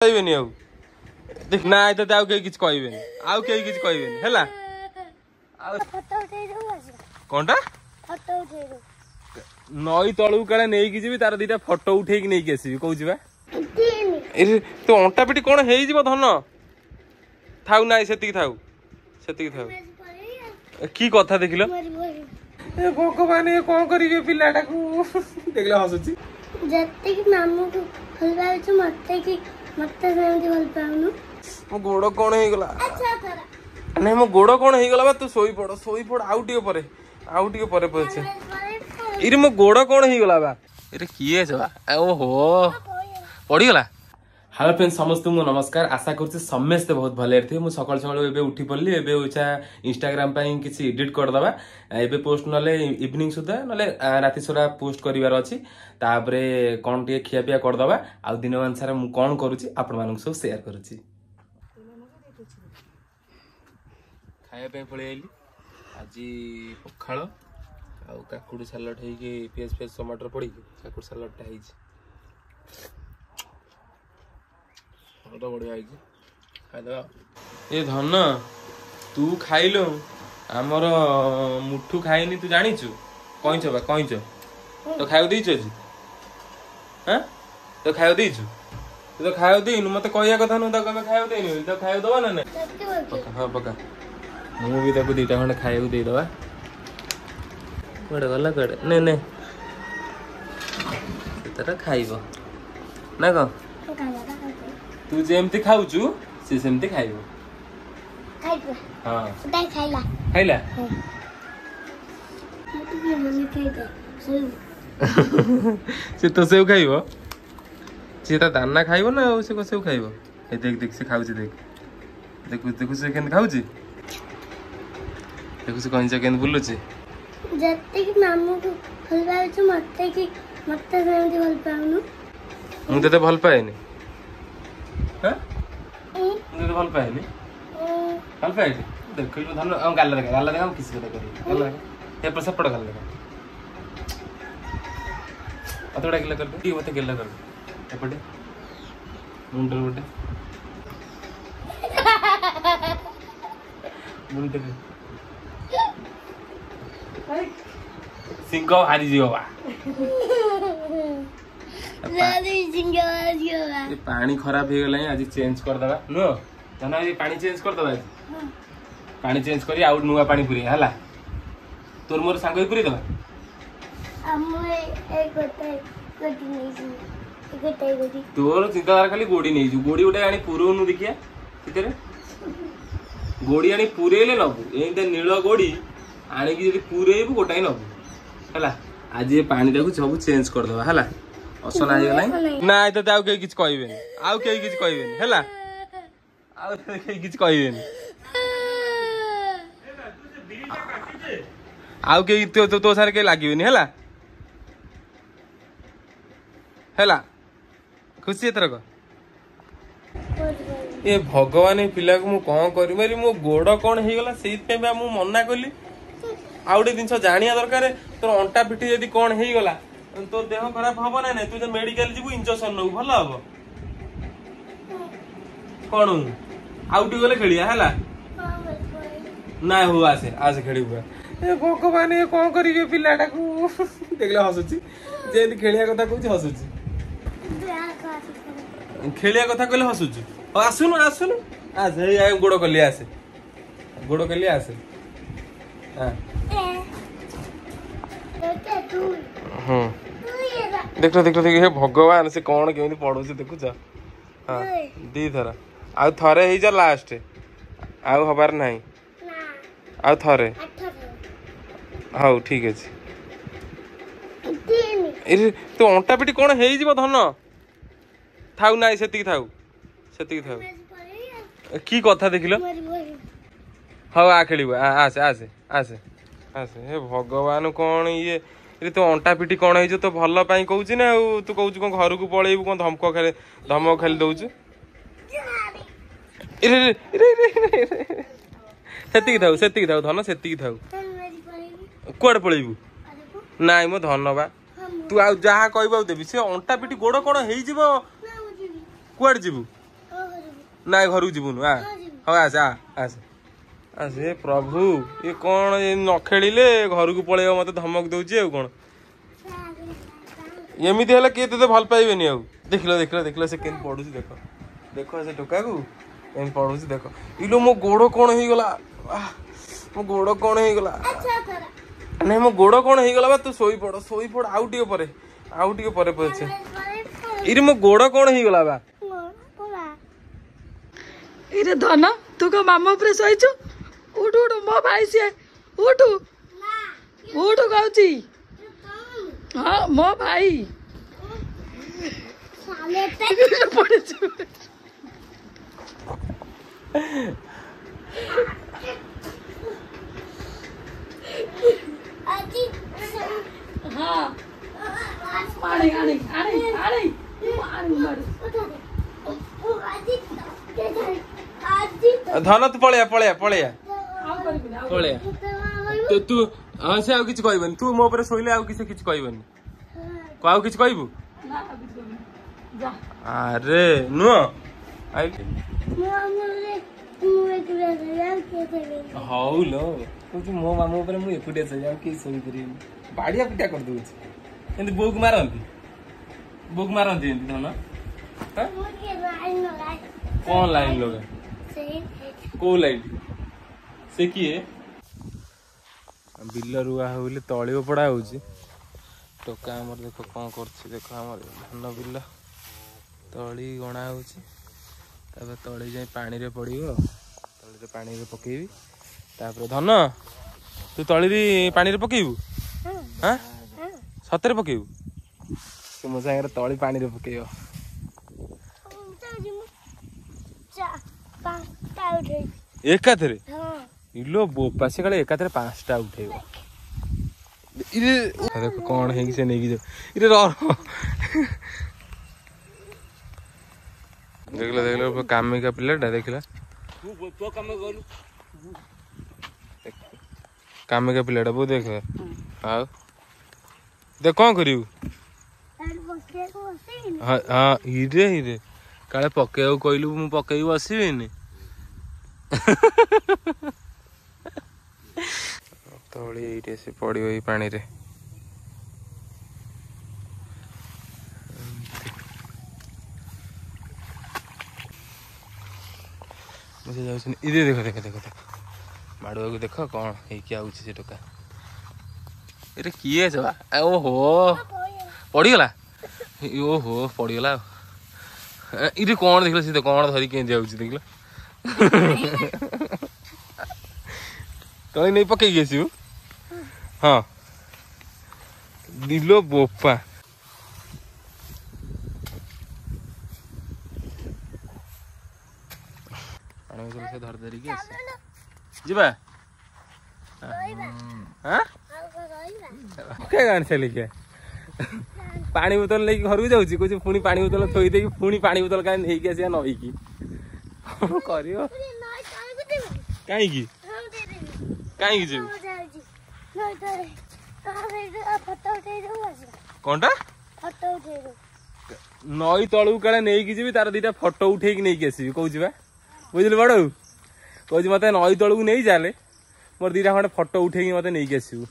कहबेनी आउ देख ना तो आउ कहीं किछ कहबेनी आउ कहीं किछ कहबेनी हैला फोटो उठेई दो कोनटा फोटो उठेई दो नई तळू काले नेई की जीबी तार दीटा फोटो उठेई की नेई की आसीबी कहू जीबा ए तो अंटा पिटी कोन हेई जीवो धन थाउ नाइ सेती थाउ की कथा देखिलो ए भगवान ए कोन करिवे पिलाटा को देखले हसुची जत्ते की मामू को भलवा छ मत्ते सेमती भल पाउनु मो गोड़ कोन हेई गला अच्छा तोरा नै मो गोड़ कोन हेई गला बा तू सोई पड़ आउ टिके परे पछे इरे मो गोड़ कोन हेई गला बा इरे किए छबा ओहो पड़ी गला। हेलो फ्रेंड्स समस्त मु नमस्कार आशा करछि समस्त बहुत भले थे मु सकाळ सकाळ एबे उठी पड़ली एबे ओछा इंस्टाग्राम पई किछि एडिट कर दबा एबे पोस्ट नले इवनिंग सुदा नले राति सुदा पोस्ट करिवार अछि तापरे कोन टिके खिया पिया कर दबा आ दिन अनुसार मु कोन करूछि आपण मानक सब शेयर करूछि खाया पे पळे आइली आजी पखाळ आ काकुडी सलाड हेई के पियाज टमाटर पड़ी काकुडी सलाड टा हेई तो बढ़िया ए धन तू खाइलो आमर मुठू खाइनी तू जानिचु कइछ बा कइछ तो खाइयो देइछ जी हां तो खाइयो देइछु तू तो खाइयो देइनु मते कहिया कथा न त कमे खाइयो देइनु तो खाइयो दबा ना पका हां पका मु भी ताको दीटा खंड खाइयो देइ दबा कोडे गला कोडे ने ने तेरा खाइबो ना को तू जेमती खाउछु से सेमती खाइबो खाइबो हां उठाई खाइला मते भी मम्मी खाइ दे से तो सेव खाइबो से त दाना खाइबो ना से को सेव खाइबो ए देख से खाउछि देख से केन खाउछि देखु से कहीं केन बुलुछि जत्ते की मामू को भलवा छ मत्ते सेमती भल पाउनु मु तते भल पाएनी हां मु तते भल पाएनी भल पाएनी देख लो धन हम गाल लगा हम किसी को करी गाल लगा ए पर सपड़ गाल लगा अतोड़ा गिला कर दे मते गिला कर दे एपटे मुंडर बटे मुंडर सिंह हारी जीवा बा ये पानी खराब हो गला आज चेंज कर दबा नो जाना ये पानी चेंज कर दबा पानी चेंज करी आउट नुवा पानी पुरी हला तोर मोर सांग पुरी दबा अम्मे एक गोटी नहीं तोर चिंताधार खाली गोड़ी नहीं जु गोड़ी उठे आनी पुरोनु देखिया कितरे गोड़ी आनी पुरेले नबु एंते नील गोड़ी आनी की जदी पुरेबु गोटाई नबु हला आज ये पानी देखु सब चेंज कर दबा हला असना आइ गलाई ना तो आउ कहीं किछ कहबेनी हैला आउ कहीं किछ कहबेनी आउ कहीं तो सारे के लागिबेनी हैला खुशी एथरक ए भगवान पिला को मु कोन करी मारी मो गोड़ कोन हे गला सेइत पे बा मु मना कली आउटे दिन जानिया दरकार तोर अंटा पिटी यदि कोन हे गला तो देह खराब हबो ना तू तो मेडिकल जीवु इंजेक्शन नो भलो हबो कोन आउटी गले खेलिया हैला ना हो आसे खेलिबा ए भगवान ए कोन करिवे पिलाटा को देखले हसुची जेंति खेलिया कथा कहूची हसुची खेलिया कथा कहले हसुची आसुनु आसे ए गोड़ कलिया आसे हां देख हे भगवान से कौन केमी पड़ो देखुच हाँ दी थर आउ थरे ही जा लास्ट आउ हबार नहीं आउ थरे हाउ ठीक अछि इरे तो अंटा पिटी कोन हेई जीवो धन थाउ नाइ सेती थाउ की कथा देखिलो हाउ आ खेलिबो आसे हे भगवान कौन ये तो अंटा पिटी कौन है तो भल पाई कहूची ना तू कहू कौन घर को पलैबू कौन धमक खाली दौचु सेतिकी थाउ धन सेतिकी थाउ कुआडे पलैबू नाइ मो धन बा तू आ जहा कहबा देबी से अंटा पिटी गोड़ कोन हेई जीवो कुआडे जीवू ना घर को जीवनु हाँ आस आस आसे प्रभु ये कौन न खेलिले घर को पलैब मत धमक दौची कौन एमती है किए तो भल पाइबेनि आउ देख से केन पढ़ू देख देख से टोका को केन पढ़ू देख इलो मो गोड़ कौन हो गला मो गोड़ कौन हो गला नहीं मो गोड़ कौन हो गला तू सोई पड़ आउ टिके परे पछे इरे मो गोड़ कौन हो गला बा इरे धन तू को मामा ऊपर सोईछु उठ उठ मो भाई से उठ उठ गाउची हाँ मो भाई पड़े हाँ आने आने आने आने धन तू पलैया तो तू हाँ से किसी कहबनी तू मो पर शोले किसी कहबनी आउ किसी कहबू अरे नुह हौ लो कौन मो मामू मुझे एकुटिया चाहिए किए शोई पारे बाड़िया पिटा कर दूसरी बोक मारती धन कौन लाइन लगा को लाइन से किए बिल रुआ हो तली पड़ा हो टोका आमर देख कौन कर देख आम धान बिल तली गणा हो तली जाए पानी रे पड़ो तली पानी रे पकेबी तापर धन तू तली पानी रे पकेबू हाँ सतरे पकेबू तू मो सागर तली पानी रे पकेब एकाथरे इलो बोपा से काले एकाथरे 5टा उठेब देख कौन है से नहीं इरे देख कामिका पिलाटा देखला कामिका पिलाटा बो देख हाँ देख कौन करू हाँ हिरे काले पकेब कहलु मु पकई बसबेनि तली ये से पड़ो ये पानी रे मुझे जाऊँ इधे देख देख देख देख माड़ुआ को देख कौन है टोका ये किए चला ओहो पड़गला ओहो पड़गला इधे कौन देख सी कौन धरिक देख तली नहीं पकई आसू हाँ दिलो बोपा से धर धरिकी जीवा हाँ क्या गान चली क्या पानी बोतल लेकिन घर को जाऊँ कौन पुणी पानी बोतल थोई दे पुणी पानी बोतल कहीं नहीं आस नईकी कर कहीं कहीं जीव कौनटा नई तलू काले नहीं जी तार 2टा फोटो उठे नहीं आसबि कौन बुझल बड़ कौन मत नई तलू नहीं चले मोर 2टा खंडे फोटो उठे मत नहीं आसबू